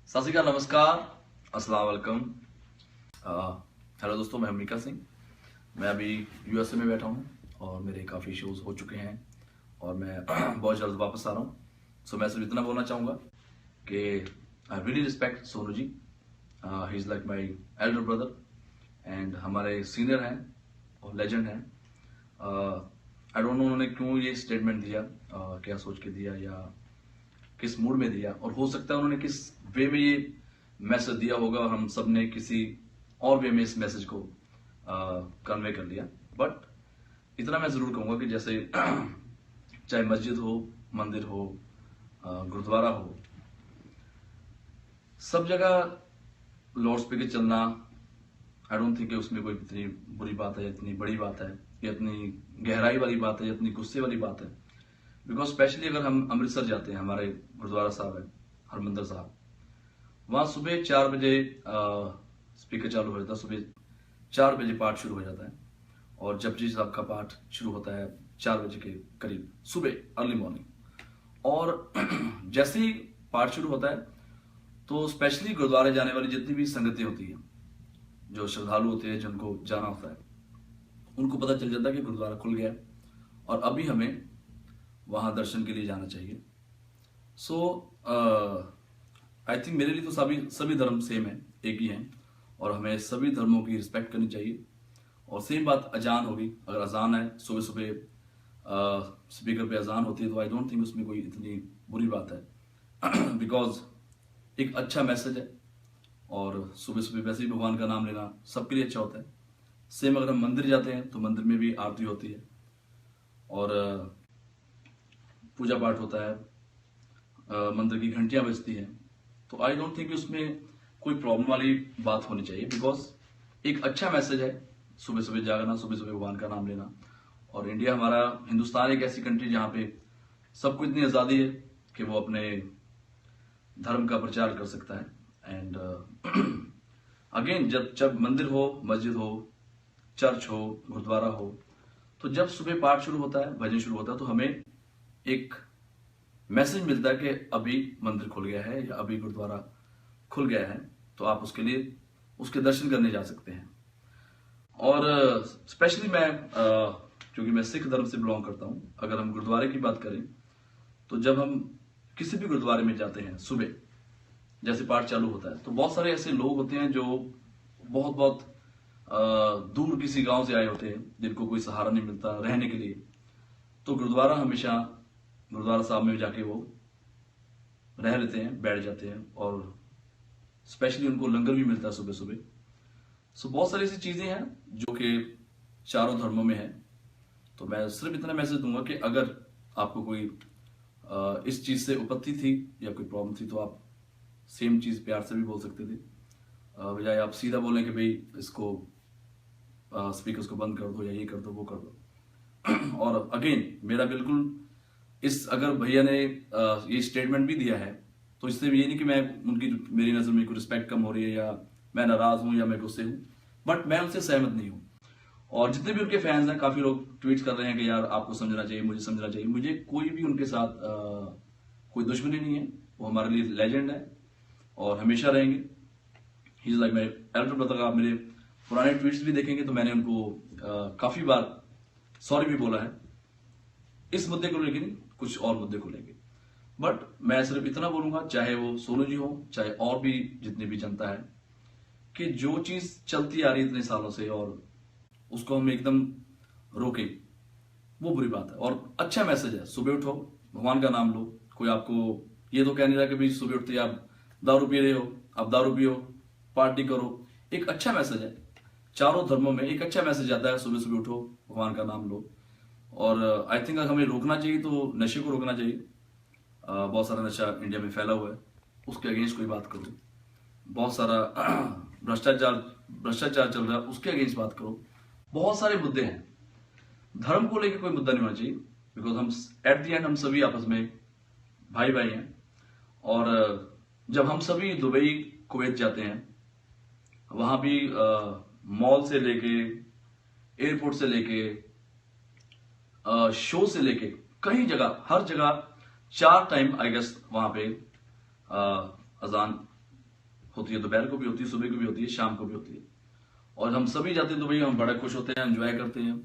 सत श्री अकाल, नमस्कार, अस्सलाम वालेकुम। हेलो दोस्तों, मैं अमरीका सिंह। मैं अभी यूएसए में बैठा हूँ और मेरे काफ़ी शोज़ हो चुके हैं और मैं बहुत जल्द वापस आ रहा हूँ। सो मैं सिर्फ इतना बोलना चाहूँगा कि I really respect Sonu ji. He is like my elder brother and हमारे सीनियर हैं और लेजेंड हैं। आई डोंट नो उन्होंने क्यों ये स्टेटमेंट दिया, क्या सोच के दिया या किस मूड में दिया, और हो सकता है उन्होंने किस वे में ये मैसेज दिया होगा और हम सब ने किसी और वे में इस मैसेज को कन्वे कर लिया। बट इतना मैं जरूर कहूंगा कि जैसे चाहे मस्जिद हो, मंदिर हो, गुरुद्वारा हो, सब जगह लाउड स्पीकर चलना, आई डोंट थिंक उसमें कोई इतनी बुरी बात है, इतनी बड़ी बात है, या इतनी गहराई वाली बात है, या इतनी गुस्से वाली बात है। बिकॉज स्पेशली अगर हम अमृतसर जाते हैं, हमारे गुरुद्वारा साहब है हरमंदिर साहब, वहां सुबह 4 बजे स्पीकर चालू हो जाता है। सुबह 4 बजे पाठ शुरू हो जाता है और जपजी साहब का पाठ शुरू होता है 4 बजे के करीब, सुबह अर्ली मॉर्निंग। और जैसे ही पाठ शुरू होता है तो स्पेशली गुरुद्वारे जाने वाली जितनी भी संगति होती है, जो श्रद्धालु होते हैं, जिनको जाना होता है, उनको पता चल जाता है कि गुरुद्वारा खुल गया और अभी हमें वहां दर्शन के लिए जाना चाहिए। सो आई थिंक मेरे लिए तो सभी धर्म सेम है, एक ही हैं, और हमें सभी धर्मों की रिस्पेक्ट करनी चाहिए। और सेम बात अजान होगी, अगर अजान है सुबह सुबह स्पीकर पे अजान होती है तो आई डोंट थिंक उसमें कोई इतनी बुरी बात है बिकॉज एक अच्छा मैसेज है और सुबह सुबह वैसे ही भगवान का नाम लेना सबके लिए अच्छा होता है। सेम अगर हम मंदिर जाते हैं तो मंदिर में भी आरती होती है और पूजा पाठ होता है, मंदिर की घंटियां बजती हैं। तो आई डोंट थिंक उसमें कोई प्रॉब्लम वाली बात होनी चाहिए, बिकॉज एक अच्छा मैसेज है सुबह सुबह जागना, सुबह सुबह भगवान का नाम लेना। और इंडिया हमारा, हिंदुस्तान एक ऐसी कंट्री जहां पे सबको इतनी आजादी है कि वो अपने धर्म का प्रचार कर सकता है। एंड अगेन जब मंदिर हो, मस्जिद हो, चर्च हो, गुरुद्वारा हो, तो जब सुबह पाठ शुरू होता है, भजन शुरू होता है, तो हमें एक मैसेज मिलता है कि अभी मंदिर खुल गया है या अभी गुरुद्वारा खुल गया है, तो आप उसके लिए उसके दर्शन करने जा सकते हैं। और स्पेशली मैं क्योंकि मैं सिख धर्म से बिलोंग करता हूं, अगर हम गुरुद्वारे की बात करें तो जब हम किसी भी गुरुद्वारे में जाते हैं सुबह जैसे पाठ चालू होता है, तो बहुत सारे ऐसे लोग होते हैं जो बहुत बहुत दूर किसी गांव से आए होते हैं, जिनको कोई सहारा नहीं मिलता रहने के लिए। तो गुरुद्वारा हमेशा, गुरुद्वारा साहब में जाके वो रह लेते हैं, बैठ जाते हैं, और स्पेशली उनको लंगर भी मिलता है सुबह सुबह। सो बहुत सारी ऐसी चीजें हैं जो कि चारों धर्मों में है। तो मैं सिर्फ इतना मैसेज दूंगा कि अगर आपको कोई इस चीज से उपत्ति थी या कोई प्रॉब्लम थी तो आप सेम चीज प्यार से भी बोल सकते थे, बजाय आप सीधा बोलें कि भाई इसको स्पीकर्स को बंद कर दो या ये कर दो वो कर दो। और अगेन मेरा बिल्कुल इस, अगर भैया ने ये स्टेटमेंट भी दिया है तो इससे ये नहीं कि मैं उनकी, मेरी नजर में कोई रिस्पेक्ट कम हो रही है या मैं नाराज हूं या मैं गुस्से हूं, बट मैं उनसे सहमत नहीं हूं। और जितने भी उनके फैंस हैं, काफी लोग ट्वीट कर रहे हैं कि यार आपको समझना चाहिए, मुझे समझना चाहिए। मुझे कोई भी उनके साथ कोई दुश्मनी नहीं है, वो हमारे लिए लेजेंड है और हमेशा रहेंगे। He is like my elder brother. आप मेरे पुराने ट्वीट्स भी देखेंगे तो मैंने उनको काफी बार सॉरी भी बोला है, इस मुद्दे को लेकर नहीं, कुछ और मुद्दे को लेकर। बट मैं सिर्फ इतना बोलूंगा, चाहे वो सोनू जी हो, चाहे और भी जितनी भी जनता है, कि जो चीज चलती आ रही है इतने सालों से और उसको हम एकदम रोके, वो बुरी बात है। और अच्छा मैसेज है, सुबह उठो, भगवान का नाम लो। कोई आपको ये तो कह नहीं रहा कि भाई सुबह उठते आप दारू पी रहे हो, आप दारू पियो, पार्टी करो। एक अच्छा मैसेज है, चारों धर्मों में एक अच्छा मैसेज आता है, सुबह सुबह उठो, भगवान का नाम लो। और आई थिंक हमें रोकना चाहिए तो नशे को रोकना चाहिए। बहुत सारा नशा इंडिया में फैला हुआ है, उसके अगेंस्ट कोई बात करो। बहुत सारा भ्रष्टाचार चल रहा है, उसके अगेंस्ट बात करो। बहुत सारे मुद्दे हैं, धर्म को लेकर कोई मुद्दा नहीं होना चाहिए, बिकॉज हम एट द एंड हम सभी आपस में भाई भाई हैं। और जब हम सभी दुबई, कुवैत जाते हैं, वहां भी मॉल से लेके, एयरपोर्ट से लेके, शो से लेके, कई जगह, हर जगह 4 टाइम आई गेस वहां पे अजान होती है, दोपहर को भी होती है, सुबह को भी होती है, शाम को भी होती है। और हम सभी जाते हैं दुबई, हम बड़ा खुश होते हैं, एंजॉय करते हैं,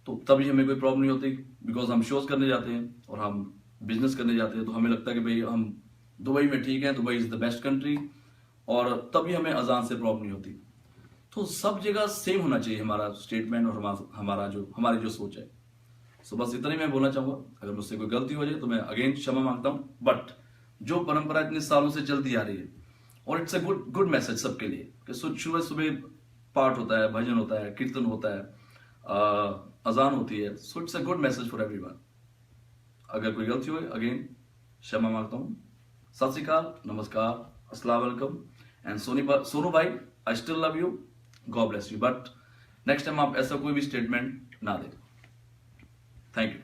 तो तभी हमें कोई प्रॉब्लम नहीं होती। बिकॉज हम शोज करने जाते हैं और हम बिजनेस करने जाते हैं, तो हमें लगता है कि भाई हम दुबई में ठीक है, Dubai is the best country, और तभी हमें अजान से प्रॉब्लम नहीं होती। तो सब जगह सेम होना चाहिए हमारा स्टेटमेंट और हमारी जो सोच है। सो बस इतना ही मैं बोलना चाहूंगा। अगर मुझसे कोई गलती हो जाए तो मैं अगेन क्षमा मांगता हूँ, बट जो परंपरा इतने सालों से चलती आ रही है, और इट्स अ गुड मैसेज सबके लिए कि सुबह सुबह पाठ होता है, भजन होता है, कीर्तन होता है, अजान होती है, so it's a good message for everyone. अगर कोई गलती हो अगेन क्षमा मांगता हूँ। सत श्री अकाल, नमस्कार, अस्सलाम वालेकुम, एंड सोनू भाई, I still love you, God bless you, but next time आप ऐसा कोई भी स्टेटमेंट ना दें। Thank you.